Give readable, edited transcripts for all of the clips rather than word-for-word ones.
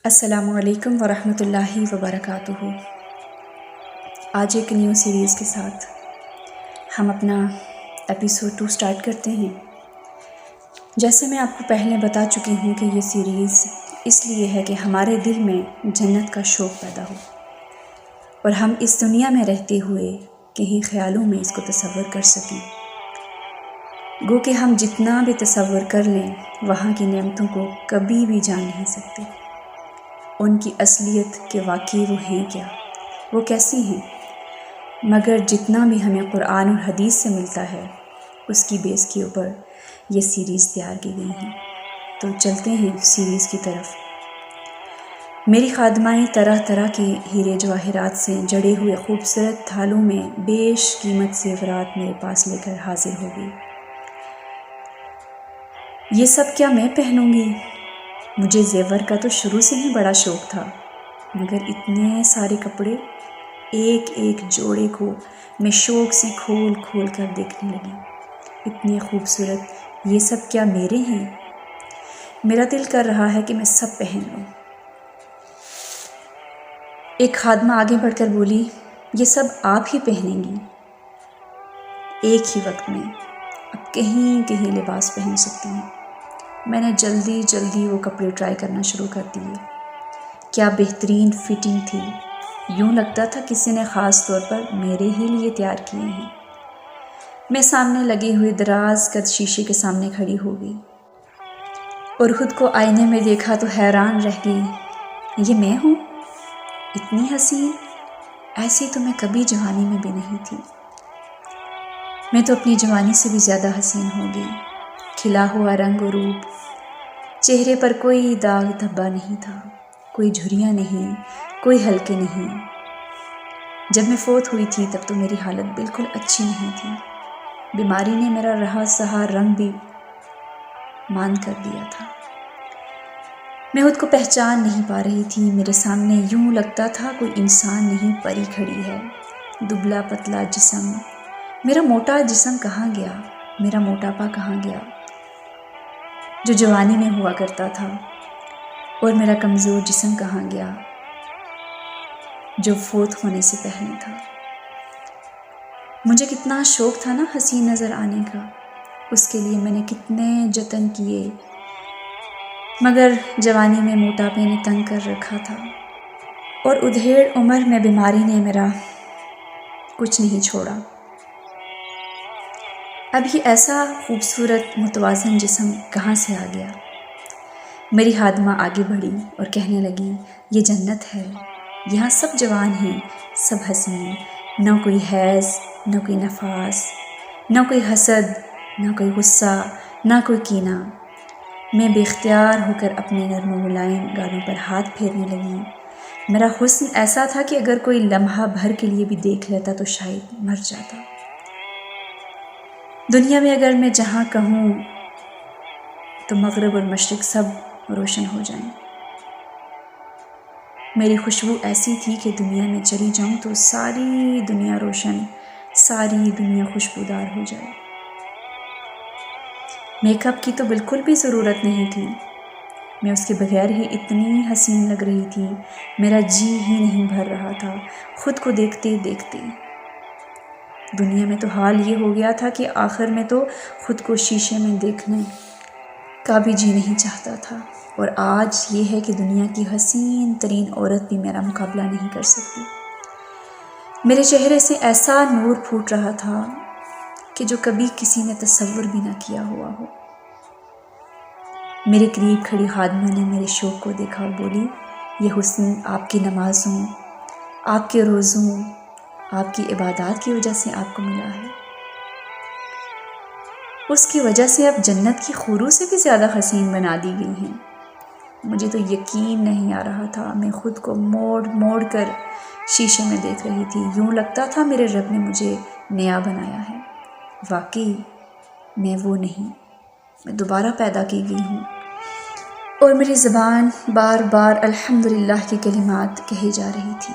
السلام علیکم ورحمۃ اللہ وبرکاتہ۔ آج ایک نیو سیریز کے ساتھ ہم اپنا ایپیسوڈ 2 سٹارٹ کرتے ہیں۔ جیسے میں آپ کو پہلے بتا چکی ہوں کہ یہ سیریز اس لیے ہے کہ ہمارے دل میں جنت کا شوق پیدا ہو اور ہم اس دنیا میں رہتے ہوئے کہیں خیالوں میں اس کو تصور کر سکیں۔ گو کہ ہم جتنا بھی تصور کر لیں وہاں کی نعمتوں کو کبھی بھی جان نہیں سکتے، ان کی اصلیت کہ واقعی وہ ہیں کیا، وہ کیسی ہیں، مگر جتنا بھی ہمیں قرآن اور حدیث سے ملتا ہے اس کی بیس کے اوپر یہ سیریز تیار کی گئی ہیں۔ تو چلتے ہیں سیریز کی طرف۔ میری خادمائیں طرح طرح کے ہیرے جواہرات سے جڑے ہوئے خوبصورت تھالوں میں بیش قیمت زیورات میرے پاس لے کر حاضر ہو گئی۔ یہ سب کیا میں پہنوں گی؟ مجھے زیور کا تو شروع سے ہی بڑا شوق تھا، مگر اتنے سارے کپڑے، ایک ایک جوڑے کو میں شوق سے کھول کھول کر دیکھنے لگی۔ اتنے خوبصورت، یہ سب کیا میرے ہیں؟ میرا دل کر رہا ہے کہ میں سب پہن لوں۔ ایک خادمہ آگے بڑھ کر بولی، یہ سب آپ ہی پہنیں گی؟ ایک ہی وقت میں اب کہیں کہیں لباس پہن سکتی ہیں۔ میں نے جلدی وہ کپڑے ٹرائی کرنا شروع کر دیے۔ کیا بہترین فٹنگ تھی، یوں لگتا تھا کسی نے خاص طور پر میرے ہی لیے تیار کیے ہیں۔ میں سامنے لگے ہوئے دراز قد شیشے کے سامنے کھڑی ہو گئی اور خود کو آئینے میں دیکھا تو حیران رہ گئی۔ یہ میں ہوں؟ اتنی حسین؟ ایسی تو میں کبھی جوانی میں بھی نہیں تھی۔ میں تو اپنی جوانی سے بھی زیادہ حسین ہو گئی۔ کھلا ہوا رنگ و روپ، چہرے پر کوئی داغ دھبا نہیں تھا، کوئی جھریاں نہیں، کوئی ہلکے نہیں۔ جب میں فوت ہوئی تھی تب تو میری حالت بالکل اچھی نہیں تھی۔ بیماری نے میرا رہا سہا رنگ بھی مان کر دیا تھا۔ میں خود کو پہچان نہیں پا رہی تھی۔ میرے سامنے یوں لگتا تھا کوئی انسان نہیں، پری کھڑی ہے۔ دبلا پتلا جسم، میرا موٹا جسم کہاں گیا؟ میرا موٹاپا کہاں گیا جو جوانی میں ہوا کرتا تھا؟ اور میرا کمزور جسم کہاں گیا جو فوت ہونے سے پہلے تھا؟ مجھے کتنا شوق تھا نا حسین نظر آنے کا، اس کے لیے میں نے کتنے جتن کیے، مگر جوانی میں موٹاپے نے تنگ کر رکھا تھا اور ادھیڑ عمر میں بیماری نے میرا کچھ نہیں چھوڑا۔ اب یہ ایسا خوبصورت متوازن جسم کہاں سے آ گیا؟ میری خادمہ آگے بڑھی اور کہنے لگی، یہ جنت ہے، یہاں سب جوان ہیں، سب حسین، نہ کوئی حیض، نہ کوئی نفاس، نہ کوئی حسد، نہ کوئی غصہ، نہ کوئی کینہ۔ میں بے اختیار ہو کر اپنے نرم و ملائم گالوں پر ہاتھ پھیرنے لگی۔ میرا حسن ایسا تھا کہ اگر کوئی لمحہ بھر کے لیے بھی دیکھ لیتا تو شاید مر جاتا۔ دنیا میں اگر میں جہاں کہوں تو مغرب اور مشرق سب روشن ہو جائیں۔ میری خوشبو ایسی تھی کہ دنیا میں چلی جاؤں تو ساری دنیا روشن، ساری دنیا خوشبودار ہو جائے۔ میک اپ کی تو بالکل بھی ضرورت نہیں تھی، میں اس کے بغیر ہی اتنی حسین لگ رہی تھی، میرا جی ہی نہیں بھر رہا تھا خود کو دیکھتے دیکھتے۔ دنیا میں تو حال یہ ہو گیا تھا کہ آخر میں تو خود کو شیشے میں دیکھنے کا بھی جی نہیں چاہتا تھا، اور آج یہ ہے کہ دنیا کی حسین ترین عورت بھی میرا مقابلہ نہیں کر سکتی۔ میرے چہرے سے ایسا نور پھوٹ رہا تھا کہ جو کبھی کسی نے تصور بھی نہ کیا ہوا ہو۔ میرے قریب کھڑی خادمہ نے میرے شوق کو دیکھا اور بولی، یہ حسن آپ کی نمازوں، آپ کے روزوں، آپ کی عبادات کی وجہ سے آپ کو ملا ہے۔ اس کی وجہ سے اب جنت کی حوروں سے بھی زیادہ حسین بنا دی گئی ہیں۔ مجھے تو یقین نہیں آ رہا تھا، میں خود کو موڑ موڑ کر شیشے میں دیکھ رہی تھی، یوں لگتا تھا میرے رب نے مجھے نیا بنایا ہے۔ واقعی میں وہ نہیں، میں دوبارہ پیدا کی گئی ہوں، اور میری زبان بار بار الحمدللہ کی کلمات کہی جا رہی تھی۔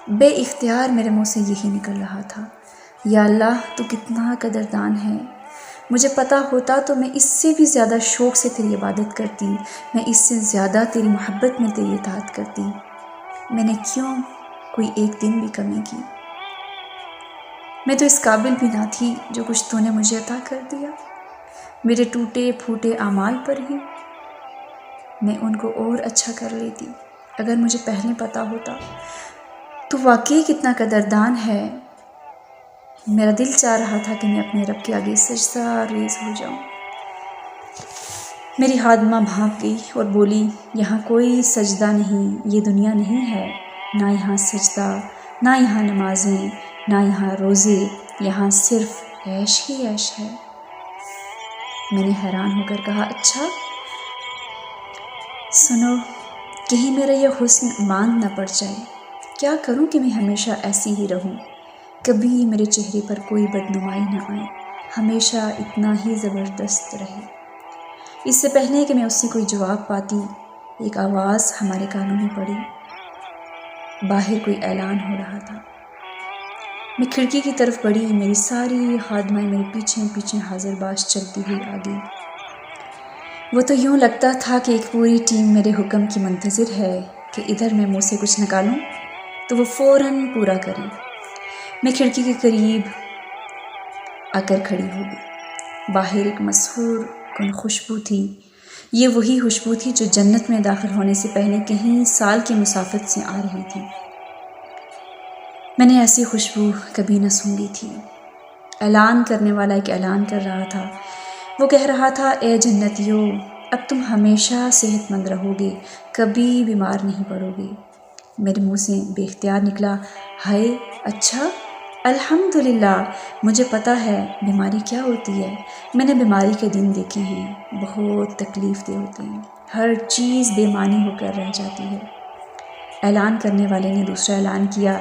بے اختیار میرے منہ سے یہی نکل رہا تھا، یا اللہ تو کتنا قدردان ہے، مجھے پتہ ہوتا تو میں اس سے بھی زیادہ شوق سے تیری عبادت کرتی، میں اس سے زیادہ تیری محبت میں تیری اطاعت کرتی۔ میں نے کیوں کوئی ایک دن بھی کمی کی؟ میں تو اس قابل بھی نہ تھی جو کچھ تو نے مجھے عطا کر دیا۔ میرے ٹوٹے پھوٹے اعمال پر ہی میں ان کو اور اچھا کر لیتی۔ اگر مجھے پہلے پتہ ہوتا تو واقعی کتنا قدردان ہے۔ میرا دل چاہ رہا تھا کہ میں اپنے رب کے آگے سجدہ ریز ہو جاؤں۔ میری خادمہ بھانپ گئی اور بولی، یہاں کوئی سجدہ نہیں، یہ دنیا نہیں ہے، نہ یہاں سجدہ، نہ یہاں نمازیں، نہ یہاں روزے، یہاں صرف عیش ہی عیش ہے۔ میں نے حیران ہو کر کہا، اچھا سنو، کہیں میرا یہ حسن ماند نہ پڑ جائے۔ کیا کروں کہ میں ہمیشہ ایسی ہی رہوں، کبھی میرے چہرے پر کوئی بدنمائی نہ آئے، ہمیشہ اتنا ہی زبردست رہے۔ اس سے پہلے کہ میں اس سے کوئی جواب پاتی، ایک آواز ہمارے کانوں میں پڑی۔ باہر کوئی اعلان ہو رہا تھا۔ میں کھڑکی کی طرف بڑھی، میری ساری خادمائیں میرے پیچھے پیچھے حاضر باش چلتی ہوئی آ گئی۔ وہ تو یوں لگتا تھا کہ ایک پوری ٹیم میرے حکم کی منتظر ہے کہ ادھر میں منہ سے کچھ نکالوں تو وہ فوراً پورا کریں۔ میں کھڑکی کے قریب آ کر کھڑی ہو گئی۔ باہر ایک مسحور کن خوشبو تھی۔ یہ وہی خوشبو تھی جو جنت میں داخل ہونے سے پہلے کہیں سال کی مسافت سے آ رہی تھی۔ میں نے ایسی خوشبو کبھی نہ سونگھی تھی۔ اعلان کرنے والا ایک اعلان کر رہا تھا۔ وہ کہہ رہا تھا، اے جنتیو، اب تم ہمیشہ صحت مند رہو گے، کبھی بیمار نہیں پڑو گے۔ میرے منہ سے بے اختیار نکلا، ہائے اچھا، الحمدللہ، مجھے پتہ ہے بیماری کیا ہوتی ہے۔ میں نے بیماری کے دن دیکھے ہیں، بہت تکلیف دہ ہوتے ہیں، ہر چیز بے معنی ہو کر رہ جاتی ہے۔ اعلان کرنے والے نے دوسرا اعلان کیا،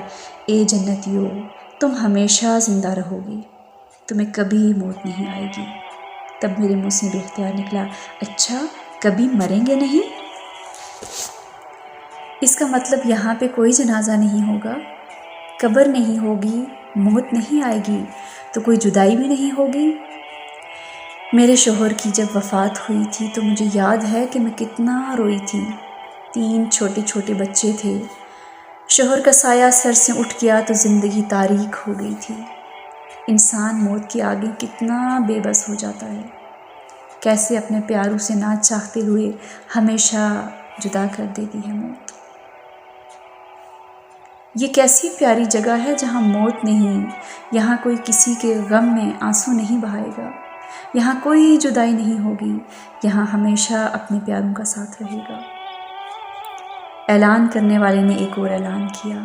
اے جنتیو، تم ہمیشہ زندہ رہو گی، تمہیں کبھی موت نہیں آئے گی۔ تب میرے منہ سے بے اختیار نکلا، اچھا، کبھی مریں گے نہیں؟ اس کا مطلب یہاں پہ کوئی جنازہ نہیں ہوگا، قبر نہیں ہوگی، موت نہیں آئے گی، تو کوئی جدائی بھی نہیں ہوگی۔ میرے شوہر کی جب وفات ہوئی تھی تو مجھے یاد ہے کہ میں کتنا روئی تھی۔ 3 چھوٹے چھوٹے بچے تھے۔ شوہر کا سایہ سر سے اٹھ گیا تو زندگی تاریک ہو گئی تھی۔ انسان موت کے آگے کتنا بے بس ہو جاتا ہے، کیسے اپنے پیاروں سے نہ چاہتے ہوئے ہمیشہ جدا کر دیتی ہے موت۔ یہ کیسی پیاری جگہ ہے جہاں موت نہیں، یہاں کوئی کسی کے غم میں آنسو نہیں بہائے گا، یہاں کوئی جدائی نہیں ہوگی، یہاں ہمیشہ اپنے پیاروں کا ساتھ رہے گا۔ اعلان کرنے والے نے ایک اور اعلان کیا،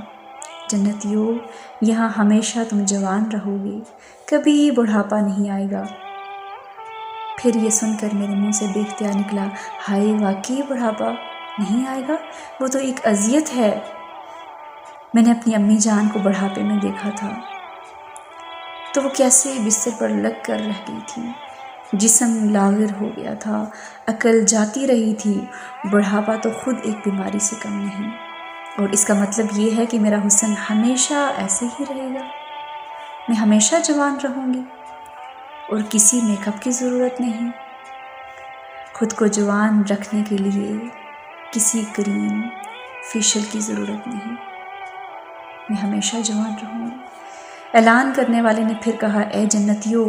جنتیو، یہاں ہمیشہ تم جوان رہو گے، کبھی بڑھاپا نہیں آئے گا۔ پھر یہ سن کر میرے منہ سے بے اختیار نکلا، ہائے واقعی بڑھاپا نہیں آئے گا، وہ تو ایک اذیت ہے۔ میں نے اپنی امی جان کو بڑھاپے میں دیکھا تھا تو وہ کیسے بستر پر لگ کر رہ گئی تھی، جسم لاغر ہو گیا تھا، عقل جاتی رہی تھی۔ بڑھاپا تو خود ایک بیماری سے کم نہیں، اور اس کا مطلب یہ ہے کہ میرا حسن ہمیشہ ایسے ہی رہے گا، میں ہمیشہ جوان رہوں گی اور کسی میک اپ کی ضرورت نہیں، خود کو جوان رکھنے کے لیے کسی کریم فیشل کی ضرورت نہیں، میں ہمیشہ جوان رہوں گی۔ اعلان کرنے والے نے پھر کہا، اے جنتیو،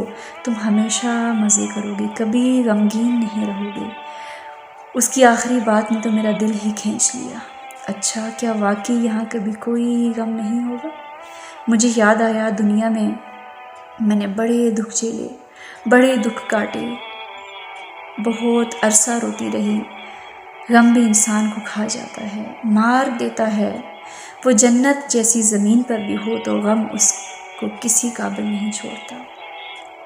تم ہمیشہ مزے کرو گے، کبھی غمگین نہیں رہو گے۔ اس کی آخری بات نے تو میرا دل ہی کھینچ لیا۔ اچھا، کیا واقعی یہاں کبھی کوئی غم نہیں ہوگا؟ مجھے یاد آیا، دنیا میں نے بڑے دکھ جھیلے، بڑے دکھ کاٹے، بہت عرصہ روتی رہی۔ غم بھی انسان کو کھا جاتا ہے، مار دیتا ہے۔ وہ جنت جیسی زمین پر بھی ہو تو غم اس کو کسی قابل نہیں چھوڑتا۔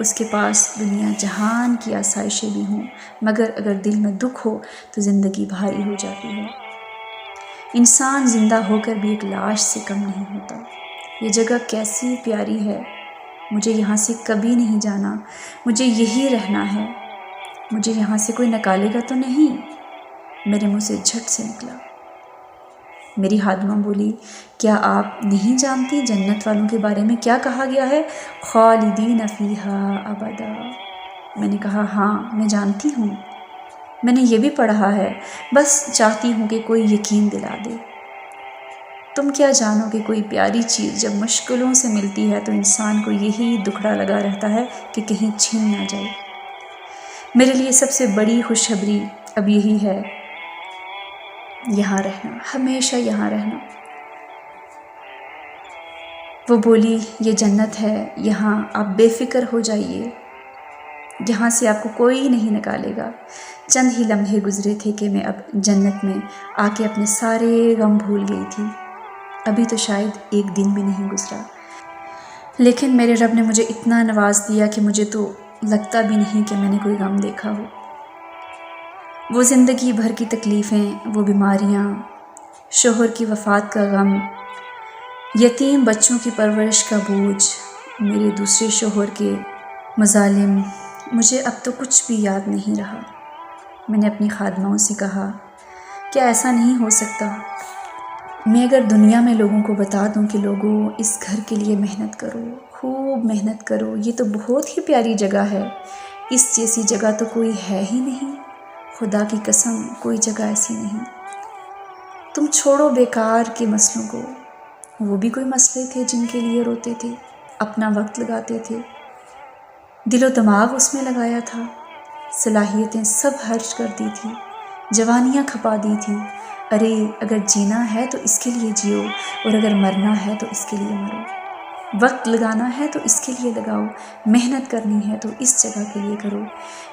اس کے پاس دنیا جہان کی آسائشیں بھی ہوں، مگر اگر دل میں دکھ ہو تو زندگی بھاری ہو جاتی ہے۔ انسان زندہ ہو کر بھی ایک لاش سے کم نہیں ہوتا۔ یہ جگہ کیسی پیاری ہے، مجھے یہاں سے کبھی نہیں جانا، مجھے یہی رہنا ہے۔ مجھے یہاں سے کوئی نکالے گا تو نہیں؟ میرے منہ سے جھٹ سے نکلا۔ میری خادمہ بولی، کیا آپ نہیں جانتی جنت والوں کے بارے میں کیا کہا گیا ہے؟ خالدین فیہا ابدا۔ میں نے کہا ہاں میں جانتی ہوں، میں نے یہ بھی پڑھا ہے، بس چاہتی ہوں کہ کوئی یقین دلا دے۔ تم کیا جانو کہ کوئی پیاری چیز جب مشکلوں سے ملتی ہے تو انسان کو یہی دکھڑا لگا رہتا ہے کہ کہیں چھین نہ جائے۔ میرے لیے سب سے بڑی خوشخبری اب یہی ہے، یہاں رہنا، ہمیشہ یہاں رہنا۔ وہ بولی یہ جنت ہے، یہاں آپ بے فکر ہو جائیے، یہاں سے آپ کو کوئی نہیں نکالے گا۔ چند ہی لمحے گزرے تھے کہ میں اب جنت میں آ کے اپنے سارے غم بھول گئی تھی۔ ابھی تو شاید ایک دن بھی نہیں گزرا، لیکن میرے رب نے مجھے اتنا نواز دیا کہ مجھے تو لگتا بھی نہیں کہ میں نے کوئی غم دیکھا ہو۔ وہ زندگی بھر کی تکلیفیں، وہ بیماریاں، شوہر کی وفات کا غم، یتیم بچوں کی پرورش کا بوجھ، میرے دوسرے شوہر کے مظالم، مجھے اب تو کچھ بھی یاد نہیں رہا۔ میں نے اپنی خادماؤں سے کہا کیا ایسا نہیں ہو سکتا؟ میں اگر دنیا میں لوگوں کو بتا دوں کہ لوگوں اس گھر کے لیے محنت کرو، خوب محنت کرو، یہ تو بہت ہی پیاری جگہ ہے، اس جیسی جگہ تو کوئی ہے ہی نہیں، خدا کی قسم کوئی جگہ ایسی نہیں۔ تم چھوڑو بیکار کے مسئلوں کو، وہ بھی کوئی مسئلے تھے جن کے لیے روتے تھے، اپنا وقت لگاتے تھے، دل و دماغ اس میں لگایا تھا، صلاحیتیں سب خرچ کر دی تھی، جوانیاں کھپا دی تھی۔ ارے اگر جینا ہے تو اس کے لیے جیو، اور اگر مرنا ہے تو اس کے لیے مرو، وقت لگانا ہے تو اس کے لیے لگاؤ، محنت کرنی ہے تو اس جگہ کے لیے کرو۔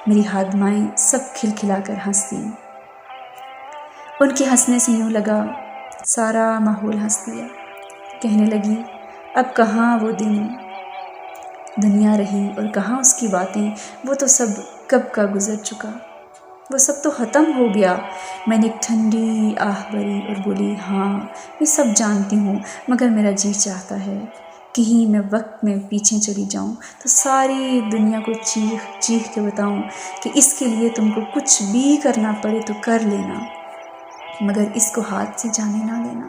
میری خادمائیں سب کھلکھلا کر ہنس دیں، ان کے ہنسنے سے یوں لگا سارا ماحول ہنس دیا۔ کہنے لگی اب کہاں وہ دن دنیا رہی اور کہاں اس کی باتیں، وہ تو سب کب کا گزر چکا، وہ سب تو ختم ہو گیا۔ میں نے ایک ٹھنڈی آہ بھری اور بولی ہاں میں سب جانتی ہوں، مگر میرا جی چاہتا ہے کہیں میں وقت میں پیچھے چلی جاؤں تو ساری دنیا کو چیخ چیخ کے بتاؤں کہ اس کے لیے تم کو کچھ بھی کرنا پڑے تو کر لینا، مگر اس کو ہاتھ سے جانے نہ دینا،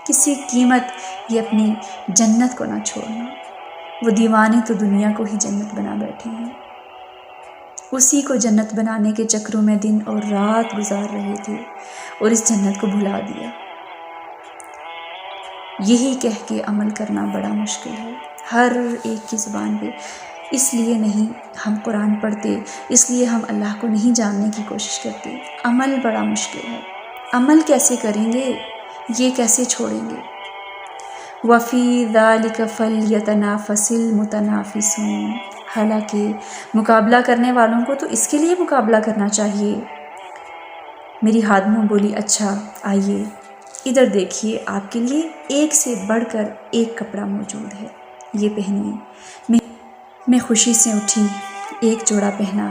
کسی قیمت یہ اپنی جنت کو نہ چھوڑنا۔ وہ دیوانے تو دنیا کو ہی جنت بنا بیٹھے ہیں، اسی کو جنت بنانے کے چکروں میں دن اور رات گزار رہے تھے اور اس جنت کو بھلا دیا۔ یہی کہہ کے عمل کرنا بڑا مشکل ہے ہر ایک کی زبان پہ، اس لیے نہیں ہم قرآن پڑھتے، اس لیے ہم اللہ کو نہیں جاننے کی کوشش کرتے۔ عمل بڑا مشکل ہے، عمل کیسے کریں گے، یہ کیسے چھوڑیں گے؟ وَفِي ذَلِكَ فَلْيَتَنَافَسِ الْمُتَنَافِسُونَ، حالانکہ مقابلہ کرنے والوں کو تو اس کے لیے مقابلہ کرنا چاہیے۔ میری خادموں بولی اچھا آئیے ادھر دیکھیے، آپ کے لیے ایک سے بڑھ کر ایک کپڑا موجود ہے، یہ پہنیے۔ میں خوشی سے اٹھی، ایک جوڑا پہنا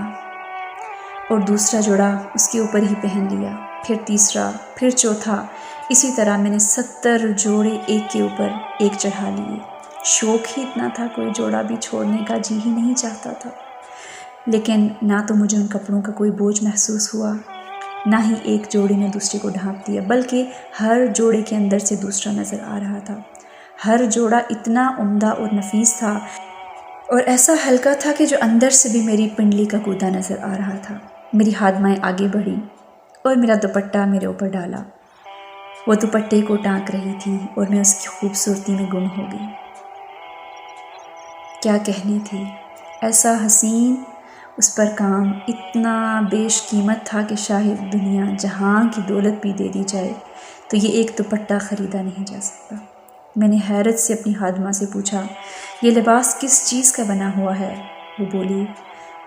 اور دوسرا جوڑا اس کے اوپر ہی پہن لیا، پھر تیسرا، پھر چوتھا، اسی طرح میں نے 70 جوڑے ایک کے اوپر ایک چڑھا لیے۔ شوق ہی اتنا تھا، کوئی جوڑا بھی چھوڑنے کا جی ہی نہیں چاہتا تھا، لیکن نہ تو مجھے ان کپڑوں کا کوئی بوجھ محسوس ہوا، نہ ہی ایک جوڑے نے دوسرے کو ڈھانپ دیا، بلکہ ہر جوڑے کے اندر سے دوسرا نظر آ رہا تھا۔ ہر جوڑا اتنا عمدہ اور نفیس تھا اور ایسا ہلکا تھا کہ جو اندر سے بھی میری پنڈلی کا کودا نظر آ رہا تھا۔ میری خادمائیں آگے بڑھیں اور میرا دوپٹہ میرے اوپر ڈالا، وہ دوپٹے کو ٹانک رہی تھی اور میں اس کی خوبصورتی میں گم ہو گئی۔ کیا کہنی تھی، ایسا حسین اس پر کام اتنا بیش قیمت تھا کہ شاید دنیا جہاں کی دولت بھی دے دی جائے تو یہ ایک دوپٹہ خریدا نہیں جا سکتا۔ میں نے حیرت سے اپنی خادمہ سے پوچھا یہ لباس کس چیز کا بنا ہوا ہے؟ وہ بولی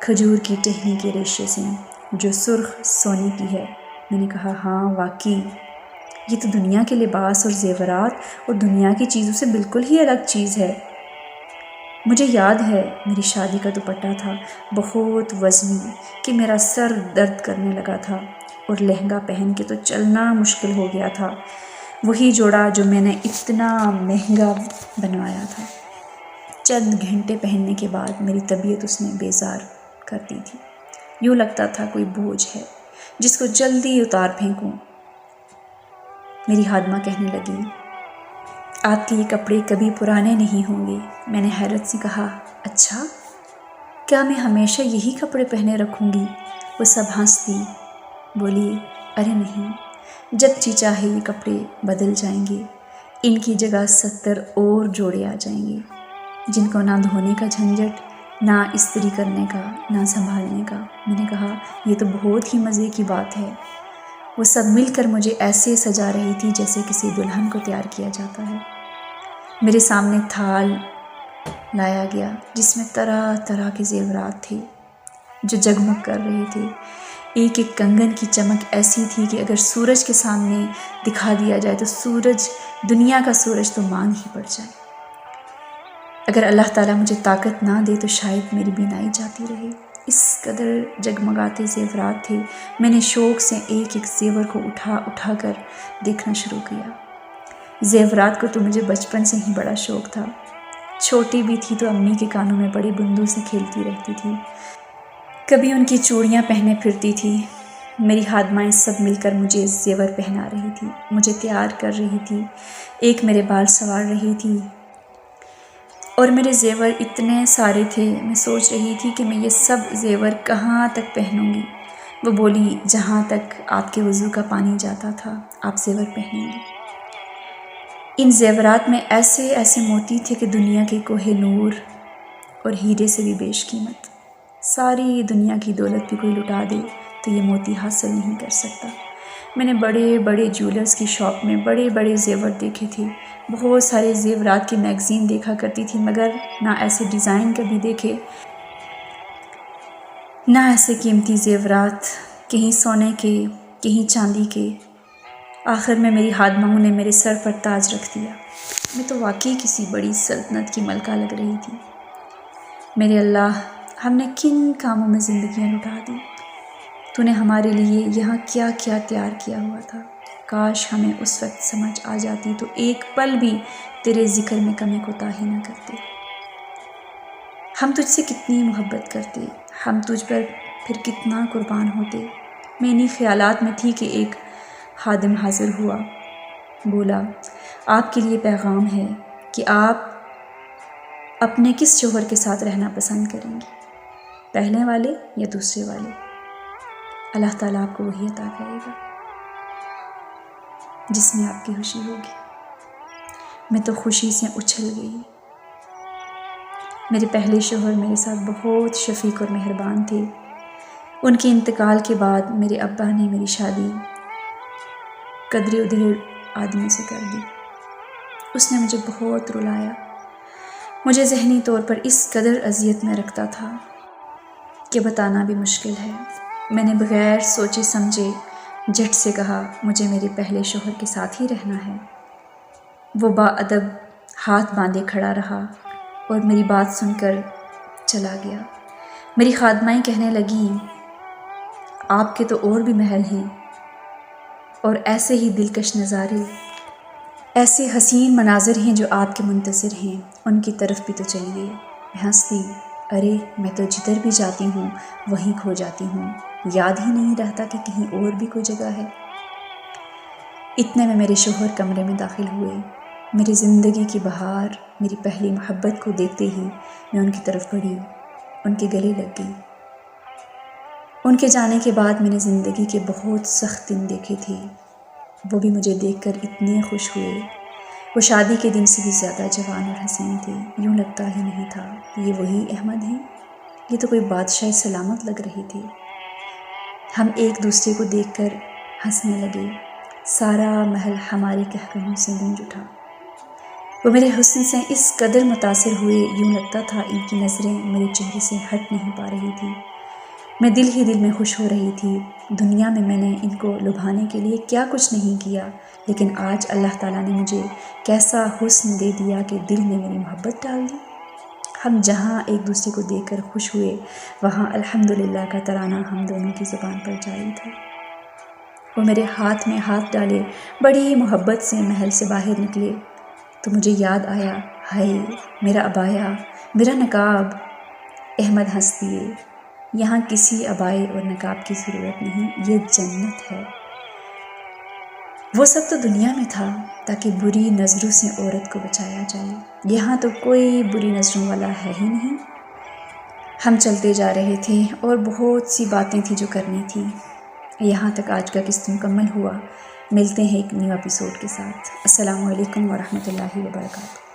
کھجور کی ٹہنی کے ریشے سے جو سرخ سونے کی ہے۔ میں نے کہا ہاں واقعی یہ تو دنیا کے لباس اور زیورات اور دنیا کی چیزوں سے بالکل ہی الگ چیز ہے۔ مجھے یاد ہے میری شادی کا دوپٹہ تھا بہت وزنی کہ میرا سر درد کرنے لگا تھا اور لہنگا پہن کے تو چلنا مشکل ہو گیا تھا، وہی جوڑا جو میں نے اتنا مہنگا بنوایا تھا۔ چند گھنٹے پہننے کے بعد میری طبیعت اس نے بیزار کر دی تھی، یوں لگتا تھا کوئی بوجھ ہے جس کو جلدی اتار پھینکوں۔ میری خادمہ کہنے لگی آپ کے یہ کپڑے کبھی پرانے نہیں ہوں گے۔ میں نے حیرت سے کہا اچھا کیا میں ہمیشہ یہی کپڑے پہنے رکھوں گی؟ وہ سب ہنس دی، بولی ارے نہیں، جب جی چاہے یہ کپڑے بدل جائیں گے، ان کی جگہ 70 اور جوڑے آ جائیں گے جن کو نہ دھونے کا جھنجٹ، نہ استری کرنے کا، نہ سنبھالنے کا۔ میں نے کہا یہ تو بہت ہی مزے کی بات ہے۔ وہ سب مل کر مجھے ایسے سجا رہی تھی جیسے کسی دلہن کو تیار کیا جاتا ہے۔ میرے سامنے تھال لایا گیا جس میں طرح طرح کے زیورات تھے جو جگمگ کر رہے تھے۔ ایک ایک کنگن کی چمک ایسی تھی کہ اگر سورج کے سامنے دکھا دیا جائے تو سورج، دنیا کا سورج تو مان ہی پڑ جائے۔ اگر اللہ تعالیٰ مجھے طاقت نہ دے تو شاید میری بینائی جاتی رہے، اس قدر جگمگاتے زیورات تھے۔ میں نے شوق سے ایک ایک زیور کو اٹھا اٹھا کر دیکھنا شروع کیا۔ زیورات کو تو مجھے بچپن سے ہی بڑا شوق تھا۔ چھوٹی بھی تھی تو امی کے کانوں میں بڑی بندوں سے کھیلتی رہتی تھی، کبھی ان کی چوڑیاں پہنے پھرتی تھی۔ میری خادمائیں سب مل کر مجھے زیور پہنا رہی تھی، مجھے تیار کر رہی تھی، ایک میرے بال سنوار رہی تھی، اور میرے زیور اتنے سارے تھے۔ میں سوچ رہی تھی کہ میں یہ سب زیور کہاں تک پہنوں گی۔ وہ بولی جہاں تک آپ کے وضو کا پانی جاتا تھا آپ زیور پہنیں گی۔ ان زیورات میں ایسے ایسے موتی تھے کہ دنیا کے کوہ نور اور ہیرے سے بھی بیش قیمت۔ ساری دنیا کی دولت بھی کوئی لٹا دے تو یہ موتی حاصل نہیں کر سکتا۔ میں نے بڑے بڑے جیولرز کی شاپ میں بڑے بڑے زیور دیکھے تھے، بہت سارے زیورات کی میگزین دیکھا کرتی تھی، مگر نہ ایسے ڈیزائن کبھی دیکھے، نہ ایسے قیمتی زیورات، کہیں سونے کے، کہیں چاندی کے۔ آخر میں میری خادماؤں نے میرے سر پر تاج رکھ دیا۔ میں تو واقعی کسی بڑی سلطنت کی ملکہ لگ رہی تھی۔ میرے اللہ، ہم نے کن کاموں میں زندگیاں لٹا دی۔ تو نے ہمارے لیے یہاں کیا کیا تیار کیا ہوا تھا۔ کاش ہمیں اس وقت سمجھ آ جاتی تو ایک پل بھی تیرے ذکر میں کمی کوتاہی نہ کرتے۔ ہم تجھ سے کتنی محبت کرتے، ہم تجھ پر پھر کتنا قربان ہوتے۔ میں انہی خیالات میں تھی کہ ایک خادم حاضر ہوا، بولا آپ کے لیے پیغام ہے کہ آپ اپنے کس شوہر کے ساتھ رہنا پسند کریں گی، پہلے والے یا دوسرے والے؟ اللہ تعالیٰ آپ کو وہی عطا کرے گا جس میں آپ کی خوشی ہوگی۔ میں تو خوشی سے اچھل گئی۔ میرے پہلے شوہر میرے ساتھ بہت شفیق اور مہربان تھے۔ ان کے انتقال کے بعد میرے ابا نے میری شادی قدرے ادھیڑ آدمی سے کر دی۔ اس نے مجھے بہت رلایا، مجھے ذہنی طور پر اس قدر اذیت میں رکھتا تھا کہ بتانا بھی مشکل ہے۔ میں نے بغیر سوچے سمجھے جھٹ سے کہا مجھے میرے پہلے شوہر کے ساتھ ہی رہنا ہے۔ وہ باادب ہاتھ باندھے کھڑا رہا اور میری بات سن کر چلا گیا۔ میری خادمائیں کہنے لگیں آپ کے تو اور بھی محل ہیں اور ایسے ہی دلکش نظارے، ایسے حسین مناظر ہیں جو آپ کے منتظر ہیں، ان کی طرف بھی تو چلیے۔ میں ہنسی، ارے میں تو جدھر بھی جاتی ہوں وہیں کھو جاتی ہوں، یاد ہی نہیں رہتا کہ کہیں اور بھی کوئی جگہ ہے۔ اتنے میں میرے شوہر کمرے میں داخل ہوئے۔ میری زندگی کی بہار، میری پہلی محبت کو دیکھتے ہی میں ان کی طرف بڑھی، ان کے گلے لگ گئی۔ ان کے جانے کے بعد میں نے زندگی کے بہت سخت دن دیکھے تھے، وہ بھی مجھے دیکھ کر اتنے خوش ہوئے۔ وہ شادی کے دن سے بھی زیادہ جوان اور حسین تھے، یوں لگتا ہی نہیں تھا یہ وہی احمد ہیں، یہ تو کوئی بادشاہ سلامت لگ رہی تھی۔ ہم ایک دوسرے کو دیکھ کر ہنسنے لگے، سارا محل ہماری کہکہوں سے گونج اٹھا۔ وہ میرے حسن سے اس قدر متاثر ہوئے، یوں لگتا تھا ان کی نظریں میرے چہرے سے ہٹ نہیں پا رہی تھی۔ میں دل ہی دل میں خوش ہو رہی تھی۔ دنیا میں نے ان کو لبھانے کے لیے کیا کچھ نہیں کیا، لیکن آج اللہ تعالیٰ نے مجھے کیسا حسن دے دیا کہ دل میں میری محبت ڈال دی۔ ہم جہاں ایک دوسرے کو دیکھ کر خوش ہوئے، وہاں الحمدللہ کا ترانہ ہم دونوں کی زبان پر جاری تھا۔ وہ میرے ہاتھ میں ہاتھ ڈالے بڑی محبت سے محل سے باہر نکلے تو مجھے یاد آیا، ہائے میرا عبایا، میرا نقاب۔ احمد ہنس دیے، یہاں کسی عبائے اور نقاب کی ضرورت نہیں، یہ جنت ہے۔ وہ سب تو دنیا میں تھا تاکہ بری نظروں سے عورت کو بچایا جائے، یہاں تو کوئی بری نظروں والا ہے ہی نہیں۔ ہم چلتے جا رہے تھے اور بہت سی باتیں تھیں جو کرنی تھی۔ یہاں تک آج کا قسط مکمل ہوا۔ ملتے ہیں ایک نیو ایپیسوڈ کے ساتھ۔ السلام علیکم ورحمۃ اللہ وبرکاتہ۔